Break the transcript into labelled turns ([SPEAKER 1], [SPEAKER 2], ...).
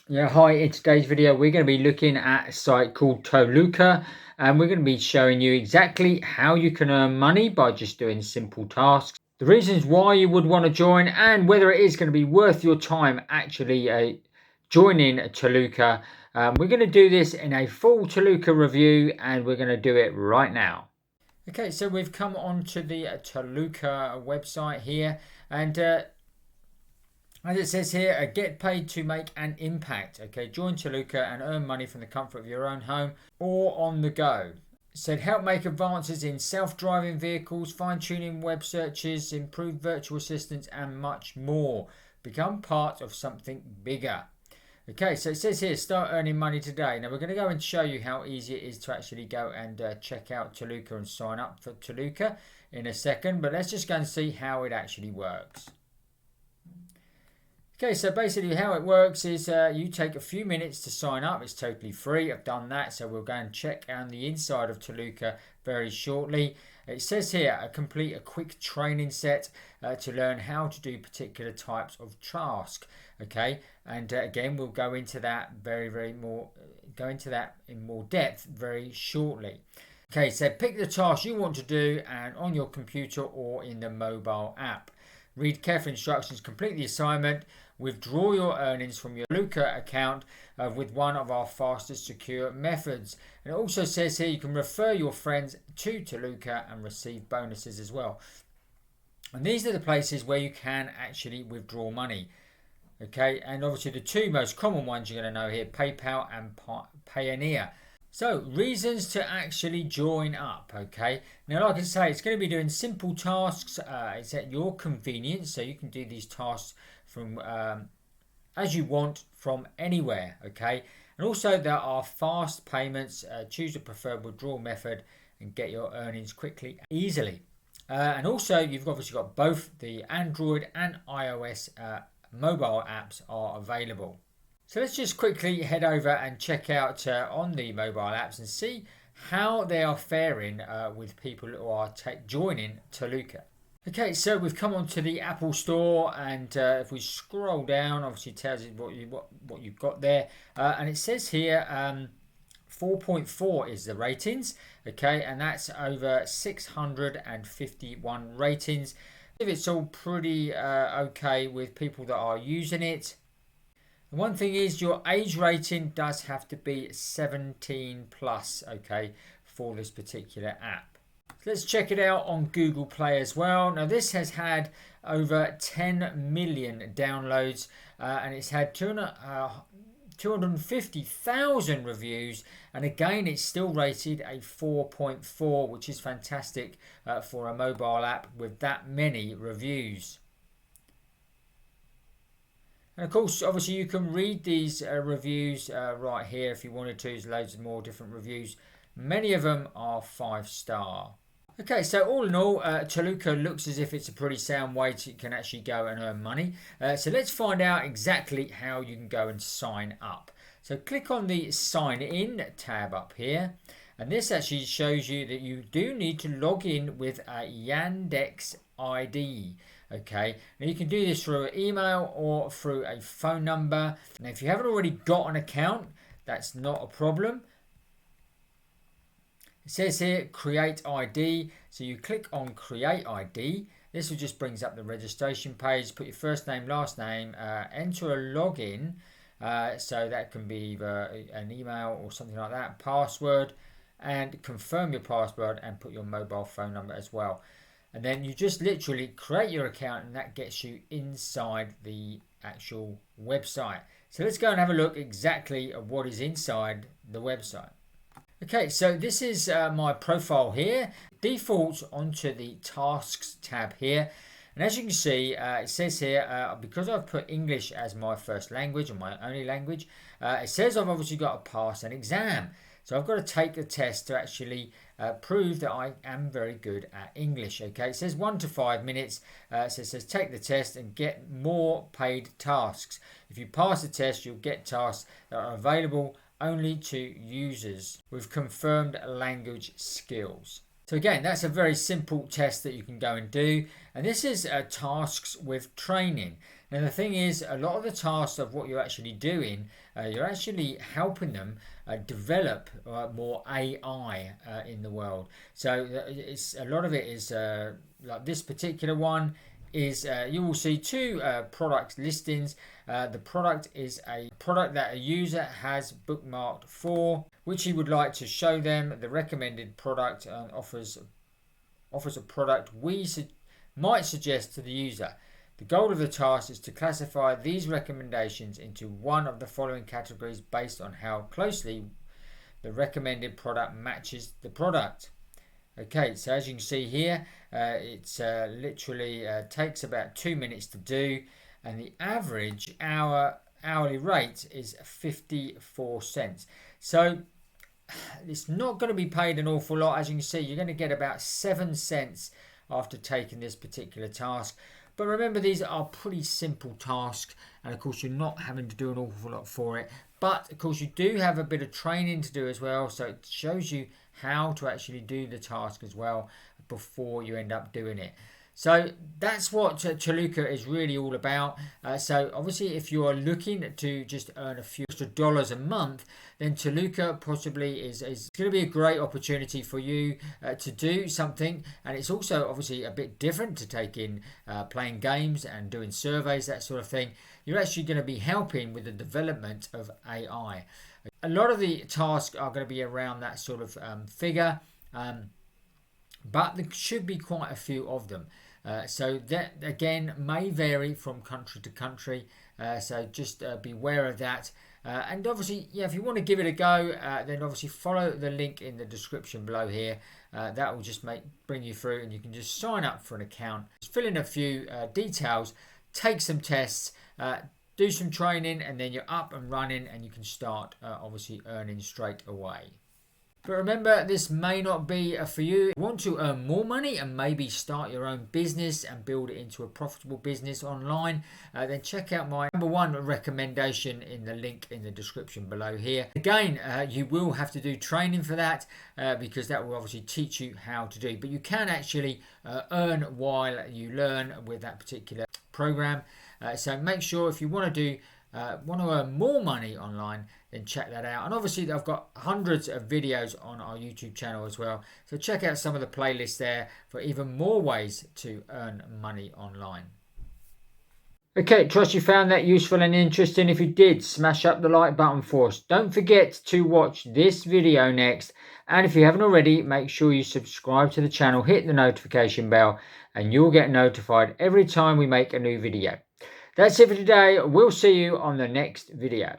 [SPEAKER 1] Yeah, hi, in today's video we're going to be looking at a site called Toloka, and we're going to be showing you exactly how you can earn money by just doing simple tasks, the reasons why you would want to join, and whether it is going to be worth your time actually joining Toloka. We're going to do this in a full Toloka review, and we're going to do it right now. Okay, so we've come onto the Toloka website here, and as it says here, get paid to make an impact. Okay, join Toloka and earn money from the comfort of your own home or on the go. It said help make advances in self-driving vehicles, fine-tuning web searches, improve virtual assistants, and much more. Become part of something bigger. Okay, so it says here, start earning money today. Now we're going to go and show you how easy it is to actually go and check out Toloka and sign up for Toloka in a second. But let's just go and see how it actually works. Okay, so basically how it works is you take a few minutes to sign up. It's totally free. I've done that, so we'll go and check on the inside of Toloka very shortly. It says here, complete a quick training set to learn how to do particular types of task. Okay, and again, we'll go into that in more depth very shortly. Okay, so pick the task you want to do and on your computer or in the mobile app. Read careful instructions, complete the assignment, withdraw your earnings from your Toloka account with one of our fastest secure methods. And it also says here you can refer your friends to Toloka and receive bonuses as well. And these are the places where you can actually withdraw money. Okay, and obviously the two most common ones you're going to know here, PayPal and Payoneer. So, reasons to actually join up, okay? Now, like I say, it's going to be doing simple tasks. It's at your convenience, so you can do these tasks from as you want from anywhere, okay? And also, there are fast payments. Choose a preferred withdrawal method and get your earnings quickly, easily. And also, you've obviously got both the Android and iOS mobile apps are available. So let's just quickly head over and check out on the mobile apps and see how they are faring with people who are joining Toloka. Okay, so we've come onto the Apple Store, and if we scroll down, obviously it tells you what you've got there, and it says here 4.4 is the ratings, okay, and that's over 651 ratings. If it's all pretty okay with people that are using it. The one thing is your age rating does have to be 17 plus, okay, for this particular app. So let's check it out on Google Play as well. Now this has had over 10 million downloads and it's had 250,000 reviews, and again it's still rated a 4.4, which is fantastic for a mobile app with that many reviews. And of course, obviously, you can read these reviews right here if you wanted to. There's loads of more different reviews. Many of them are 5-star. Okay, so all in all, Toloka looks as if it's a pretty sound way to can actually go and earn money. So let's find out exactly how you can go and sign up. So click on the Sign In tab up here. And this actually shows you that you do need to log in with a Yandex Id. Okay, now you can do this through an email or through a phone number. Now, if you haven't already got an account, that's not a problem. It says here create ID, so you click on create ID. This will just brings up the registration page. Put your first name, last name, enter a login, so that can be either an email or something like that, password, and confirm your password and put your mobile phone number as well. And then you just literally create your account, and that gets you inside the actual website. So let's go and have a look exactly at what is inside the website. Okay, so this is my profile here. Default onto the tasks tab here. And as you can see, it says here, because I've put English as my first language or my only language, it says I've obviously got to pass an exam. So I've got to take the test to actually prove that I am very good at English. Okay, it says 1 to 5 minutes. So it says take the test and get more paid tasks. If you pass the test, you'll get tasks that are available only to users with confirmed language skills. So again, that's a very simple test that you can go and do. And this is tasks with training. Now the thing is, a lot of the tasks of what you're actually doing, you're actually helping them develop more AI in the world. So it's a lot of it is like this particular one is you will see two product listings. The product is a product that a user has bookmarked for, which he would like to show them. The recommended product offers a product we might suggest to the user. The goal of the task is to classify these recommendations into one of the following categories based on how closely the recommended product matches the product. Okay, so as you can see here, it's literally takes about 2 minutes to do, and the average hourly rate is 54 cents. So it's not going to be paid an awful lot. As you can see, you're going to get about 7 cents after taking this particular task. But remember, these are pretty simple tasks, and of course you're not having to do an awful lot for it. But of course you do have a bit of training to do as well, so it shows you how to actually do the task as well before you end up doing it. So that's what Toloka is really all about. So obviously if you are looking to just earn a few extra dollars a month, then Toloka possibly is going to be a great opportunity for you to do something. And it's also obviously a bit different to take in playing games and doing surveys, that sort of thing. You're actually going to be helping with the development of AI. A lot of the tasks are going to be around that sort of figure, but there should be quite a few of them. So that again may vary from country to country, so just be aware of that. And obviously, yeah, if you want to give it a go, then obviously follow the link in the description below here. That will just bring you through, and you can just sign up for an account, just fill in a few details, take some tests, do some training, and then you're up and running, and you can start obviously earning straight away. But remember, this may not be for you. If you want to earn more money and maybe start your own business and build it into a profitable business online, then check out my #1 recommendation in the link in the description below here. Again, you will have to do training for that because that will obviously teach you how to do. But you can actually earn while you learn with that particular program. So make sure if you want to earn more money online, then check that out. And obviously I've got hundreds of videos on our YouTube channel as well, so check out some of the playlists there for even more ways to earn money online. Okay, trust you found that useful and interesting. If you did, smash up the like button for us. Don't forget to watch this video next, and if you haven't already, make sure you subscribe to the channel, hit the notification bell, and you'll get notified every time we make a new video. That's it for today. We'll see you on the next video.